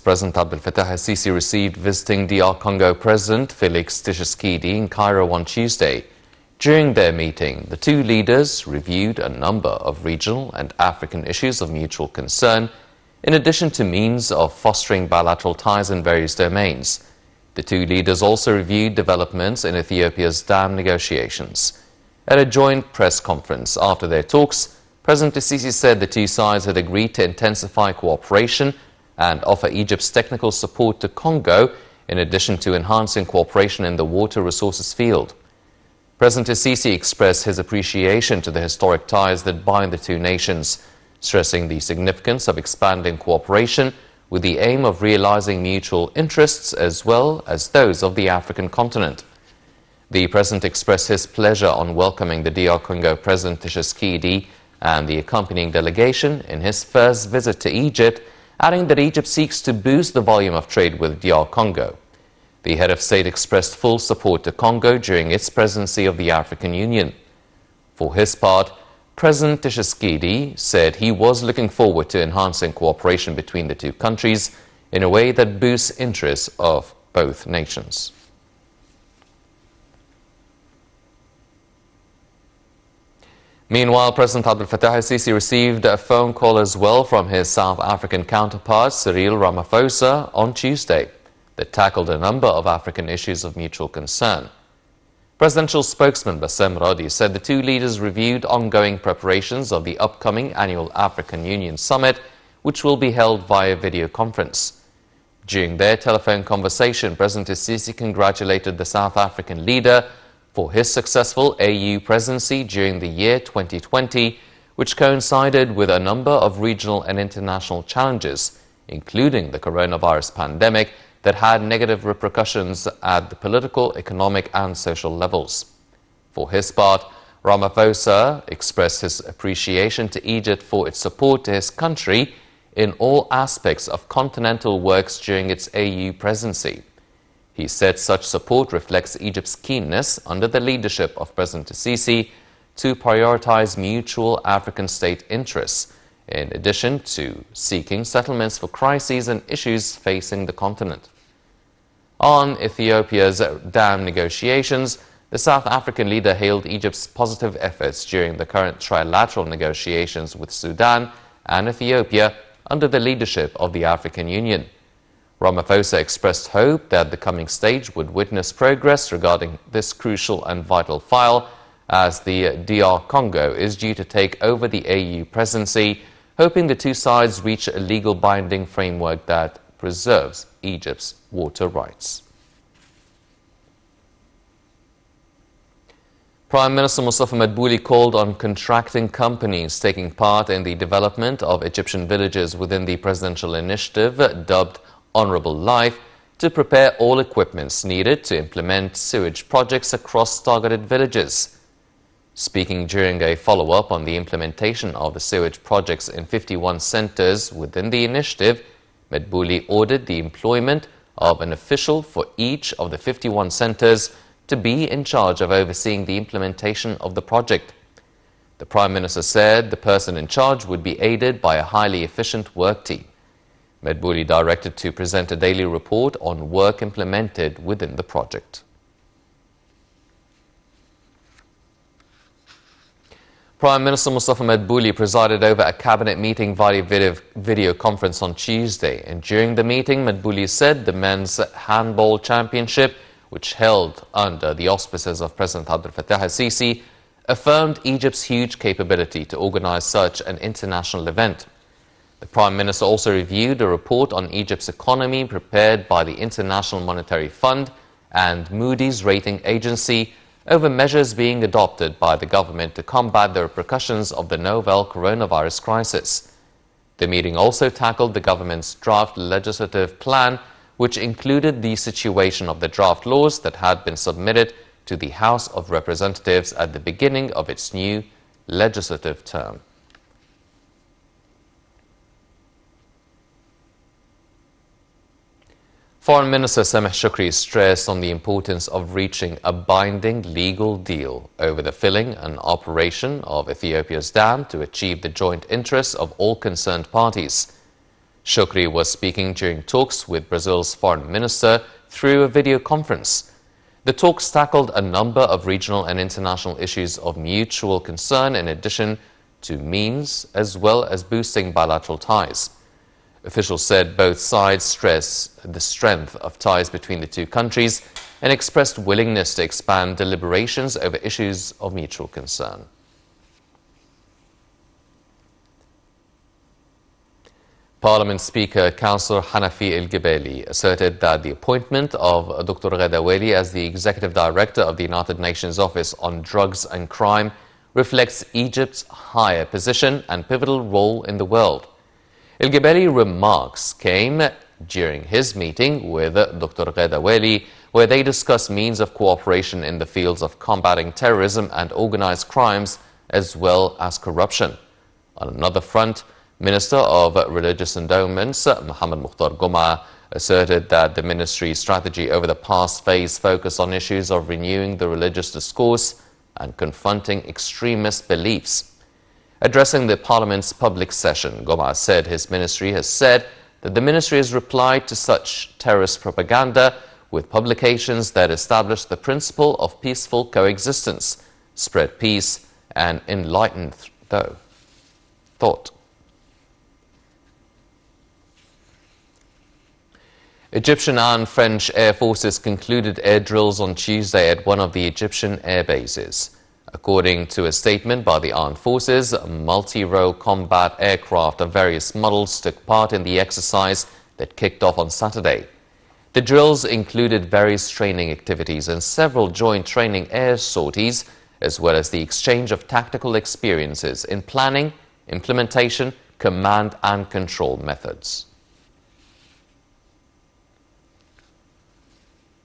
President Abdel Fattah el-Sisi received visiting DR Congo President Felix Tshisekedi in Cairo on Tuesday. During their meeting, the two leaders reviewed a number of regional and African issues of mutual concern, in addition to means of fostering bilateral ties in various domains. The two leaders also reviewed developments in Ethiopia's dam negotiations. At a joint press conference after their talks, President el-Sisi said the two sides had agreed to intensify cooperation and offer Egypt's technical support to Congo, in addition to enhancing cooperation in the water resources field. President el-Sisi expressed his appreciation to the historic ties that bind the two nations, stressing the significance of expanding cooperation with the aim of realizing mutual interests as well as those of the African continent. The President expressed his pleasure on welcoming the DR Congo President Tshisekedi and the accompanying delegation in his first visit to Egypt, adding that Egypt seeks to boost the volume of trade with DR Congo. The head of state expressed full support to Congo during its presidency of the African Union. For his part, President Tshisekedi said he was looking forward to enhancing cooperation between the two countries in a way that boosts interests of both nations. Meanwhile, President Abdel Fattah el-Sisi received a phone call as well from his South African counterpart, Cyril Ramaphosa, on Tuesday that tackled a number of African issues of mutual concern. Presidential spokesman Bassem Rodi said the two leaders reviewed ongoing preparations of the upcoming annual African Union Summit, which will be held via video conference. During their telephone conversation, President el-Sisi congratulated the South African leader for his successful AU presidency during the year 2020, which coincided with a number of regional and international challenges, including the coronavirus pandemic that had negative repercussions at the political, economic and social levels. For his part, Ramaphosa expressed his appreciation to Egypt for its support to his country in all aspects of continental works during its AU presidency. He said such support reflects Egypt's keenness under the leadership of President el-Sisi to prioritize mutual African state interests, in addition to seeking settlements for crises and issues facing the continent. On Ethiopia's dam negotiations, the South African leader hailed Egypt's positive efforts during the current trilateral negotiations with Sudan and Ethiopia under the leadership of the African Union. Ramaphosa expressed hope that the coming stage would witness progress regarding this crucial and vital file, as the DR Congo is due to take over the AU presidency, hoping the two sides reach a legal binding framework that preserves Egypt's water rights. Prime Minister Mustafa Madbouli called on contracting companies taking part in the development of Egyptian villages within the presidential initiative dubbed Honorable Life to prepare all equipments needed to implement sewage projects across targeted villages. Speaking during a follow-up on the implementation of the sewage projects in 51 centers within the initiative, Madbouli ordered the employment of an official for each of the 51 centers to be in charge of overseeing the implementation of the project. The Prime Minister said the person in charge would be aided by a highly efficient work team. Madbouli directed to present a daily report on work implemented within the project. Prime Minister Mustafa Madbouli presided over a cabinet meeting via video conference on Tuesday, and during the meeting, Madbouli said the men's handball championship, which held under the auspices of President Abdel Fattah el-Sisi, affirmed Egypt's huge capability to organize such an international event. The Prime Minister also reviewed a report on Egypt's economy prepared by the International Monetary Fund and Moody's rating agency over measures being adopted by the government to combat the repercussions of the novel coronavirus crisis. The meeting also tackled the government's draft legislative plan, which included the situation of the draft laws that had been submitted to the House of Representatives at the beginning of its new legislative term. Foreign Minister Sameh Shukri stressed on the importance of reaching a binding legal deal over the filling and operation of Ethiopia's dam to achieve the joint interests of all concerned parties. Shukri was speaking during talks with Brazil's foreign minister through a video conference. The talks tackled a number of regional and international issues of mutual concern in addition to means as well as boosting bilateral ties. Officials said both sides stressed the strength of ties between the two countries and expressed willingness to expand deliberations over issues of mutual concern. Parliament Speaker Councillor Hanafi El-Gebeli asserted that the appointment of Dr. Ghedaweli as the Executive Director of the United Nations Office on Drugs and Crime reflects Egypt's higher position and pivotal role in the world. El-Gebeli remarks came during his meeting with Dr. Ghedaweli, where they discussed means of cooperation in the fields of combating terrorism and organized crimes, as well as corruption. On another front, Minister of Religious Endowments, Mohammed Mukhtar Goma, asserted that the ministry's strategy over the past phase focused on issues of renewing the religious discourse and confronting extremist beliefs. Addressing the Parliament's public session, Goma said his ministry has said that the ministry has replied to such terrorist propaganda with publications that establish the principle of peaceful coexistence, spread peace, and enlighten thought. Egyptian and French air forces concluded air drills on Tuesday at one of the Egyptian air bases. According to a statement by the armed forces, multi-role combat aircraft of various models took part in the exercise that kicked off on Saturday. The drills included various training activities and several joint training air sorties, as well as the exchange of tactical experiences in planning, implementation, command and control methods.